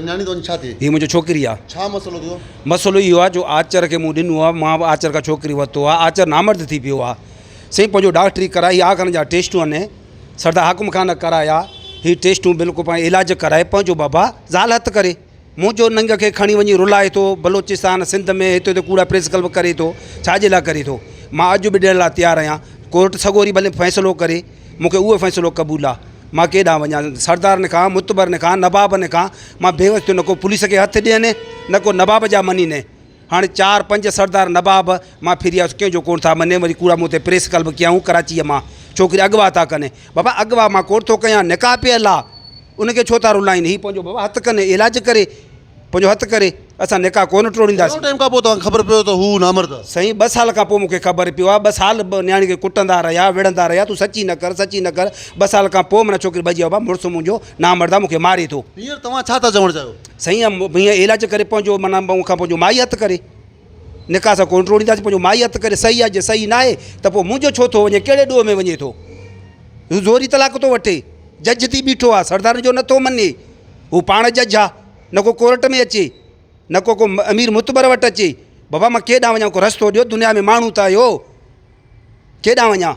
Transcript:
न्याणी तो छा थी ही मुंहिंजो छोकिरी आहे। छा मसलो थियो? मसइलो इहो आहे जो आचर खे मूं ॾिनो आहे, मां आचर खां छोकिरी वरितो आहे, आचर नामर्द थी पियो आहे। साईं पंहिंजो डॉक्टरी कराई, आखिर जा टेस्टूं आहिनि सरदार हाकुम खान कराया, ही टेस्टूं बिल्कुलु पाण इलाज कराए पंहिंजो बाबा ज़ाल हथ करे मुंहिंजो नंग खे खणी वञी रुलाए थो, बलोचिस्तान सिंध में हिते हुते कूड़ा प्रेस क्लब करे थो, छाजे लाइ करे थो? मां अॼु बि ॾियण लाइ तयारु आहियां, कोर्ट सगोरी भले फ़ैसिलो करे, मूंखे उहो फ़ैसिलो क़बूलु आहे। मां केॾां वञा? सरदार ने खां, मुतबर ने खां, नवाब ने खां मां बेवस थियो, न को पुलिस खे हथु ॾियनि न को नवाब जा मञीने। हाणे 4-5 सरदार नवाब मां फिरी आयुसि, कंहिंजो कोन था मञे, वरी कूड़ा मूं ते प्रेस क्लब कयऊं कराचीअ मां, छोकिरी अॻवा था कनि। बाबा अॻवा मां कोर्ट थो कयां, निकाह पियल आहे, उनखे छो था रुलाइनि? हीउ पंहिंजो बाबा हथु कनि, इलाज करे, पंहिंजो हथु करे, असां निकाह कोन टोड़ींदासीं। टाइम खां पोइ तव्हांखे ख़बर पियो त हू नामर्द आहे? साईं 2 साल खां पोइ मूंखे ख़बर पियो आहे। 2 साल न्याणी खे कुटंदा रहिया, विढ़ंदा रहिया, तूं सची न कर, सची न कर। 2 साल खां पोइ माना छोकिरी भॼी बाबा मुड़ुसु मुंहिंजो नामर्द आहे, मूंखे मारे थो। हींअर तव्हां छा था चवणु चाहियो? साईं हीअं इलाज करे पंहिंजो माना मूंखां पंहिंजो माई हथु करे, निकाह सां कोन टोड़ींदासीं, पंहिंजो माई हथु करे। सही आहे, जे सही न आहे त पोइ मुंहिंजो छो थो वञे, कहिड़े ॾोह में वञे थो? हू ज़ोरी तलाक थो वठे, जज थी बीठो आहे, सरदार जो नथो मञे, हू पाण जज आहे, न को कोर्ट में अचे, न को अमीर मुतबर वटि अचे। बाबा मां केॾां वञा? को रस्तो ॾियो, दुनिया में माण्हू त आहियो, केॾां वञा?